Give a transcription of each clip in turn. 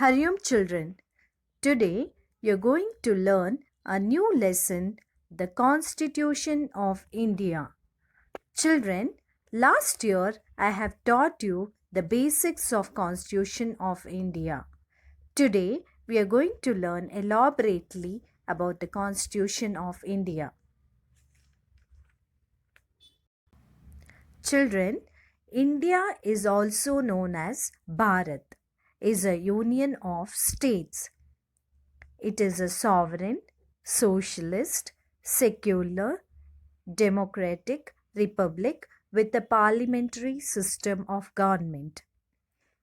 Hariom children, today you're going to learn a new lesson, the Constitution of India. Children, last year I have taught you the basics of Constitution of India. Today we are going to learn elaborately about the Constitution of India. Children, India is also known as Bharat, is a union of states. It is a sovereign, socialist, secular, democratic republic with a parliamentary system of government.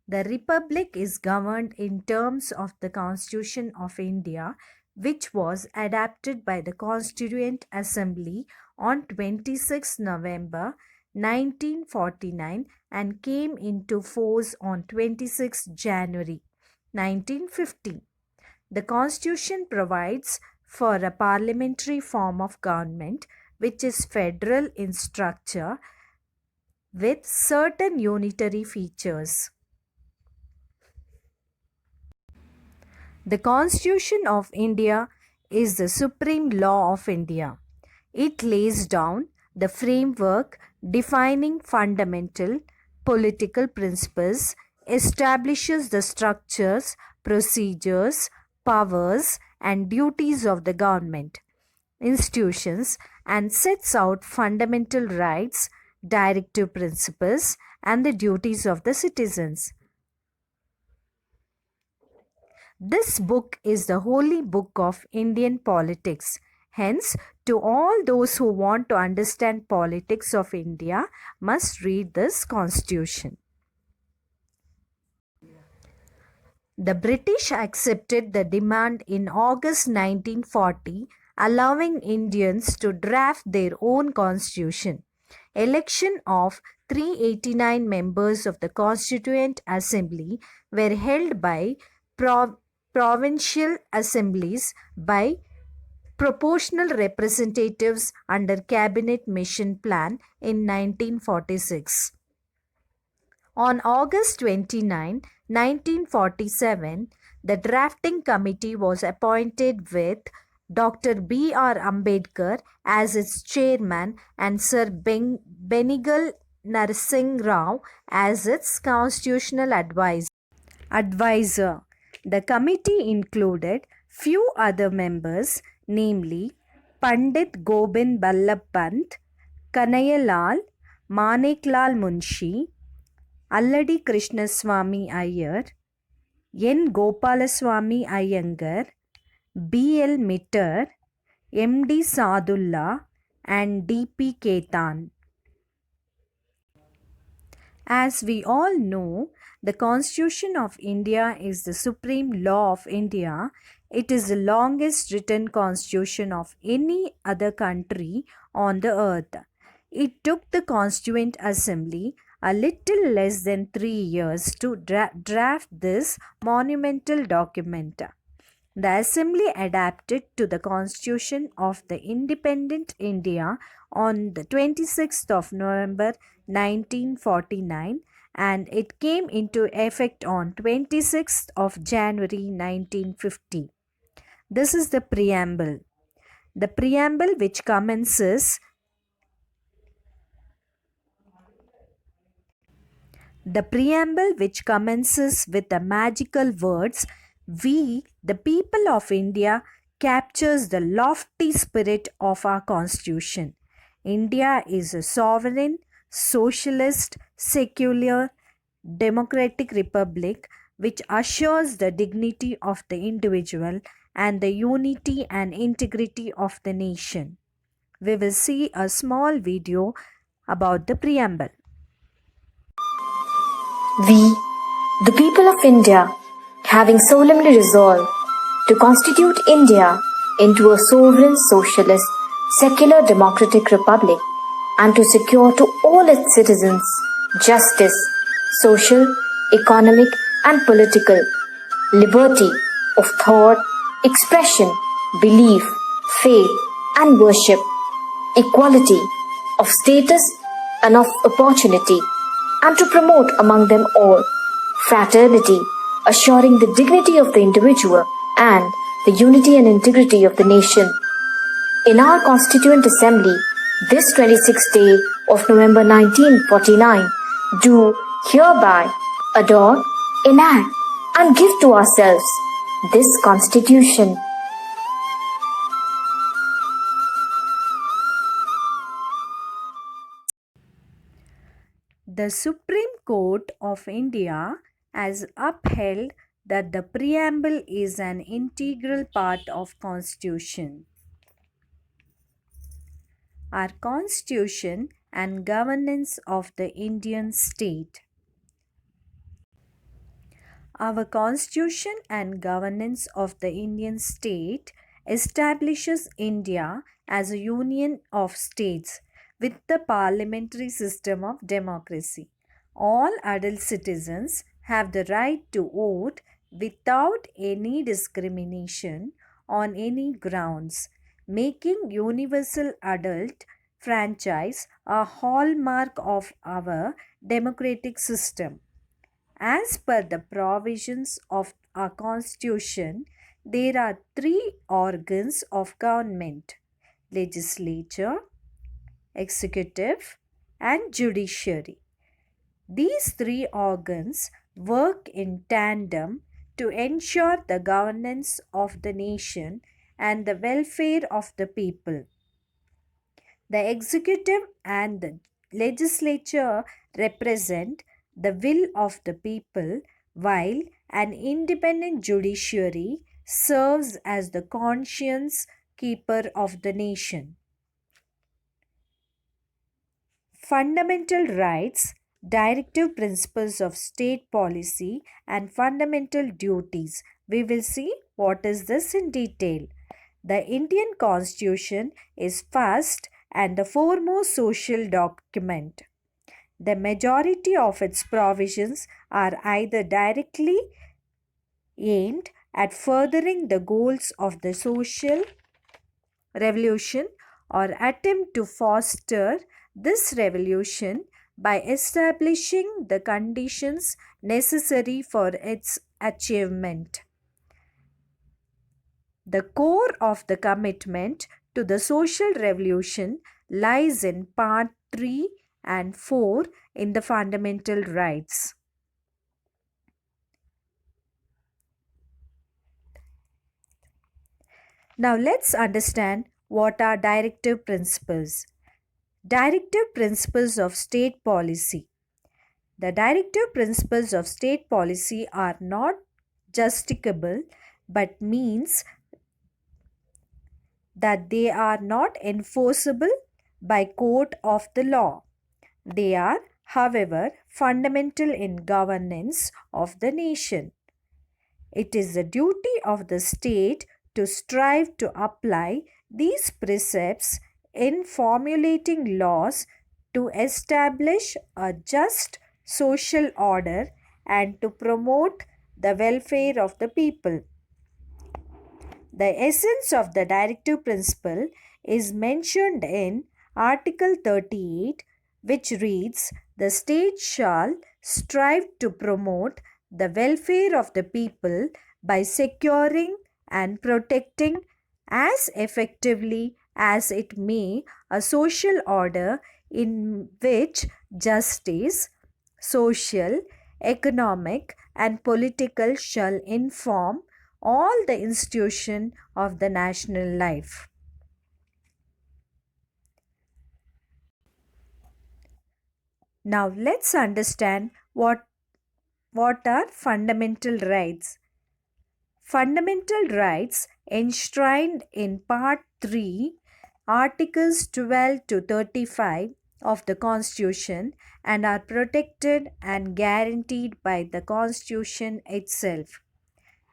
The republic is governed in terms of the Constitution of India, which was adopted by the Constituent Assembly on 26 November 1949 and came into force on 26 January 1950. The Constitution provides for a parliamentary form of government which is federal in structure with certain unitary features. The Constitution of India is the supreme law of India. It lays down the framework defining fundamental political principles, establishes the structures, procedures, powers and duties of the government, institutions, and sets out fundamental rights, directive principles, and the duties of the citizens. This book is the holy book of Indian politics. Hence, to all those who want to understand politics of India must read this constitution. The British accepted the demand in August 1940, allowing Indians to draft their own constitution. Election of 389 members of the Constituent Assembly were held by provincial assemblies by proportional representatives under Cabinet Mission Plan in 1946. On August 29, 1947, the drafting committee was appointed with Dr. B.R. Ambedkar as its chairman and Sir Benigal Narsingh Rao as its constitutional advisor. The committee included few other members, namely Pandit Gobind Ballabh Pant, Kanayalal, Maneklal Munshi, Alladi Krishnaswamy Iyer, N. Gopalaswamy Iyengar, B. L. Mittar, M. D. Sadullah, and D. P. Ketan. As we all know, the Constitution of India is the supreme law of India. It is the longest written constitution of any other country on the earth. It took the Constituent Assembly a little less than 3 years to draft this monumental document. The Assembly adapted to the Constitution of the Independent India on the 26th of November 1949 and it came into effect on 26th of January 1950. This is the preamble. The preamble which commences with the magical words, "We, the people of India," captures the lofty spirit of our Constitution. India is a sovereign, socialist, secular, democratic republic which assures the dignity of the individual and the unity and integrity of the nation. We will see a small video about the preamble. We, the people of India, having solemnly resolved to constitute India into a sovereign, socialist, secular, democratic republic and to secure to all its citizens justice, social, economic and political, liberty of thought, expression, belief, faith and worship, equality of status and of opportunity, and to promote among them all fraternity, assuring the dignity of the individual and the unity and integrity of the nation. In our Constituent Assembly, this 26th day of November 1949, do hereby adopt, enact, and give to ourselves this Constitution. The Supreme Court of India has upheld that the preamble is an integral part of Constitution. Our Constitution and governance of the Indian state. Our Constitution and governance of the Indian state establishes India as a union of states with the parliamentary system of democracy. All adult citizens have the right to vote without any discrimination on any grounds, making universal adult franchise a hallmark of our democratic system. As per the provisions of our Constitution, there are three organs of government: legislature, executive, and judiciary. These three organs work in tandem to ensure the governance of the nation and the welfare of the people. The executive and the legislature represent the will of the people, while an independent judiciary serves as the conscience keeper of the nation. Fundamental rights, directive principles of state policy, and fundamental duties. We will see what is this in detail. The Indian Constitution is first and the foremost social document. The majority of its provisions are either directly aimed at furthering the goals of the social revolution or attempt to foster this revolution by establishing the conditions necessary for its achievement. The core of the commitment to the social revolution lies in Part 3 and 4 in the fundamental rights. Now let's understand what are directive principles. Directive principles of state policy. The directive principles of state policy are not justicable but means that they are not enforceable by court of the law. They are, however, fundamental in governance of the nation. It is the duty of the state to strive to apply these precepts in formulating laws to establish a just social order and to promote the welfare of the people. The essence of the directive principle is mentioned in Article 38, which reads, "The state shall strive to promote the welfare of the people by securing and protecting as effectively as it may a social order in which justice, social, economic, and political shall inform all the institution of the national life." Now let's understand what are fundamental rights. Fundamental rights enshrined in Part 3, Articles 12 to 35 of the Constitution and are protected and guaranteed by the Constitution itself.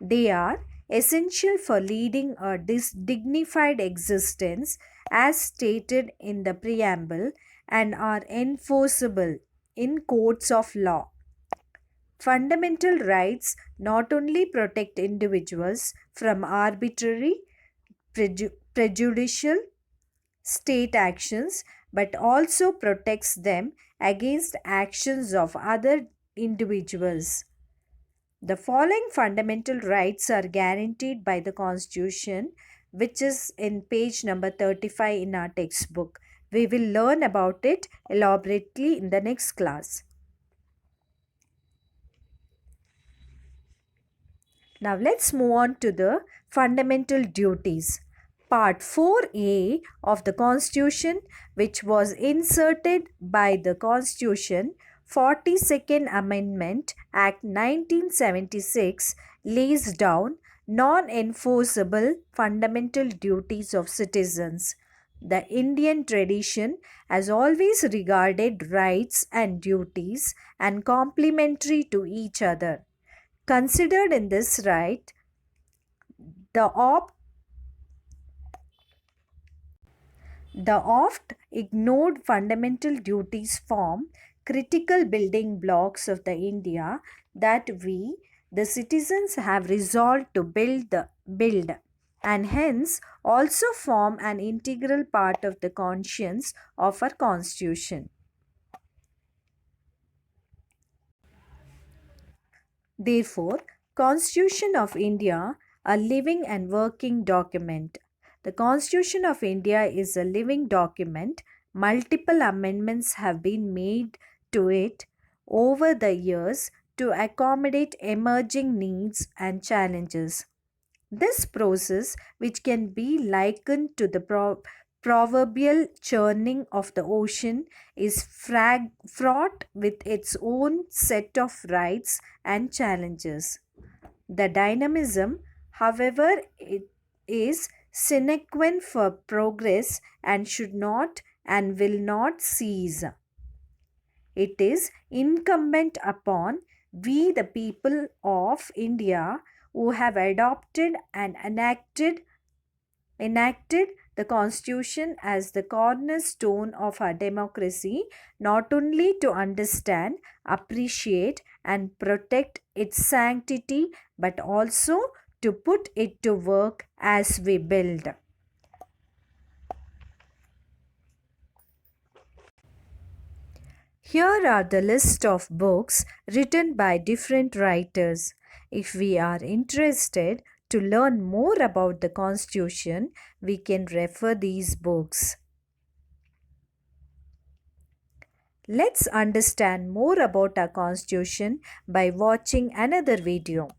They are essential for leading a dignified existence as stated in the preamble and are enforceable in courts of law. Fundamental rights not only protect individuals from arbitrary, prejudicial state actions but also protects them against actions of other individuals. The following fundamental rights are guaranteed by the Constitution, which is in page number 35 in our textbook. We will learn about it elaborately in the next class. Now let's move on to the fundamental duties. Part 4A of the Constitution, which was inserted by the Constitution 42nd Amendment Act 1976, lays down non-enforceable fundamental duties of citizens. The Indian tradition has always regarded rights and duties and complementary to each other. Considered in this right, the oft ignored fundamental duties form critical building blocks of the India that we, the citizens, have resolved to build and hence also form an integral part of the conscience of our constitution. Therefore, Constitution of India, a living and working document. The Constitution of India is a living document. Multiple amendments have been made to it over the years to accommodate emerging needs and challenges. This process, which can be likened to the proverbial churning of the ocean, is fraught with its own set of rights and challenges. The dynamism, however, it is sine qua non for progress and should not and will not cease. It is incumbent upon we, the people of India, who have adopted and enacted the Constitution as the cornerstone of our democracy, not only to understand, appreciate, and protect its sanctity, but also to put it to work as we build. Here are the list of books written by different writers. If we are interested to learn more about the Constitution, we can refer these books. Let's understand more about our Constitution by watching another video.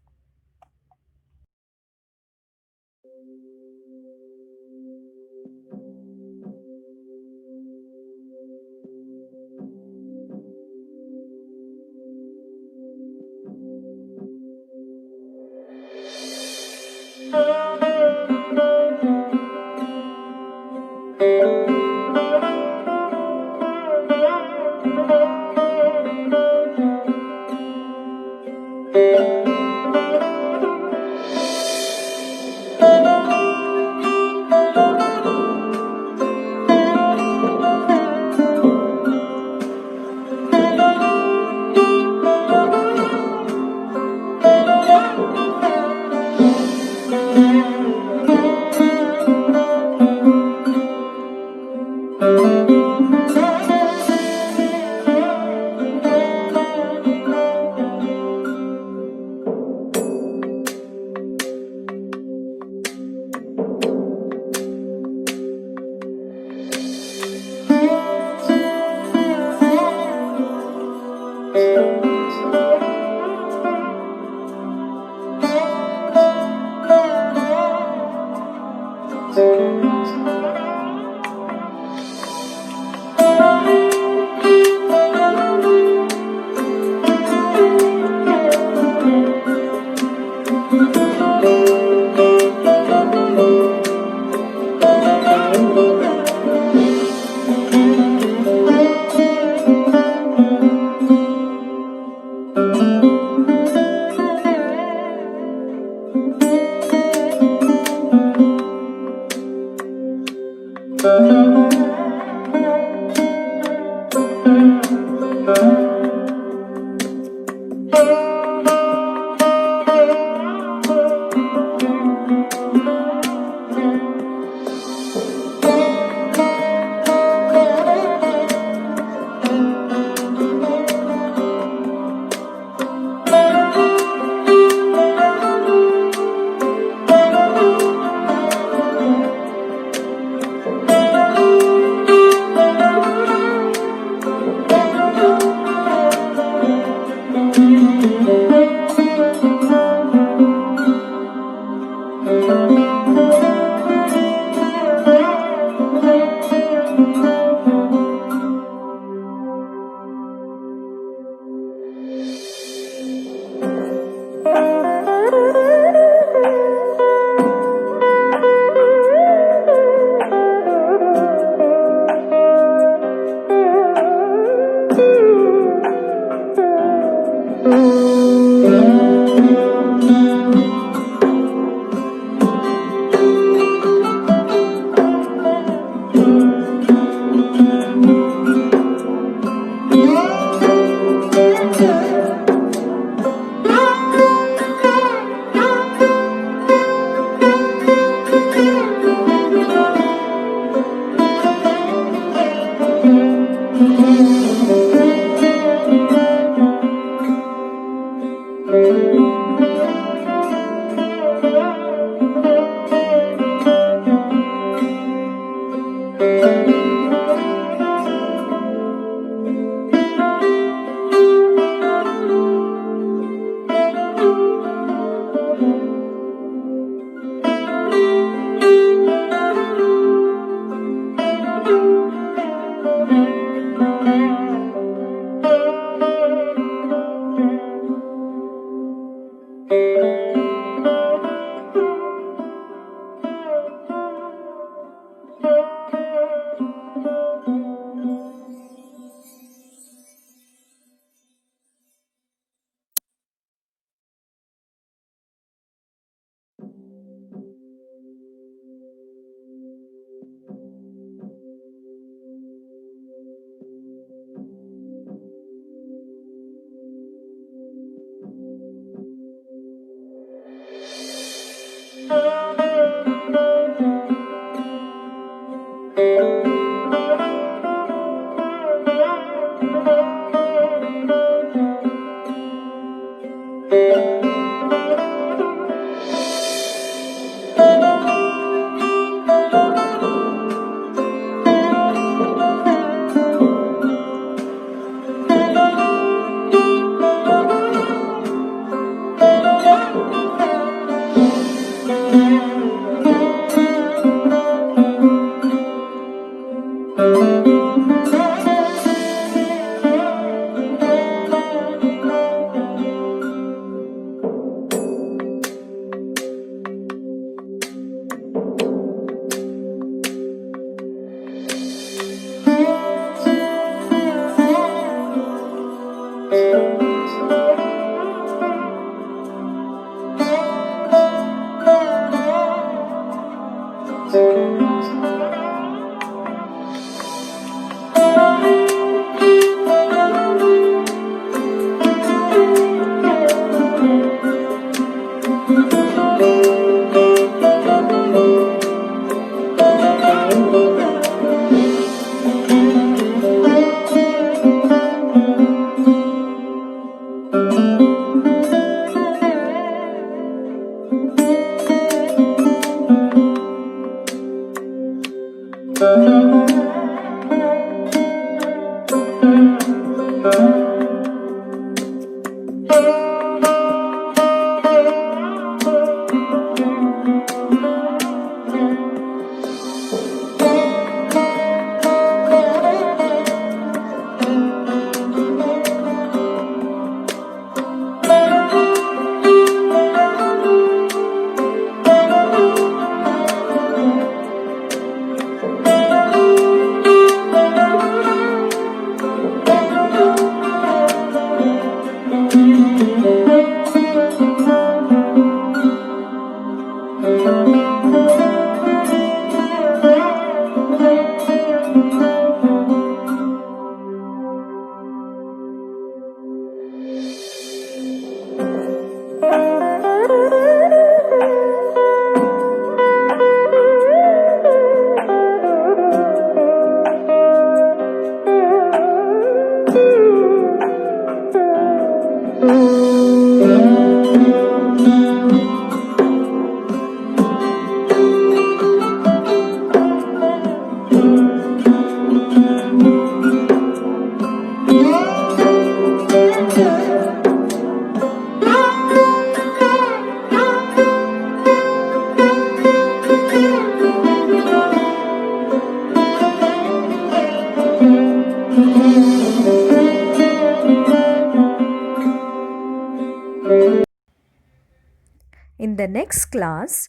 In the next class,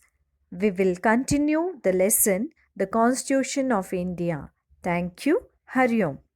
we will continue the lesson, The Constitution of India. Thank you. Hari Om.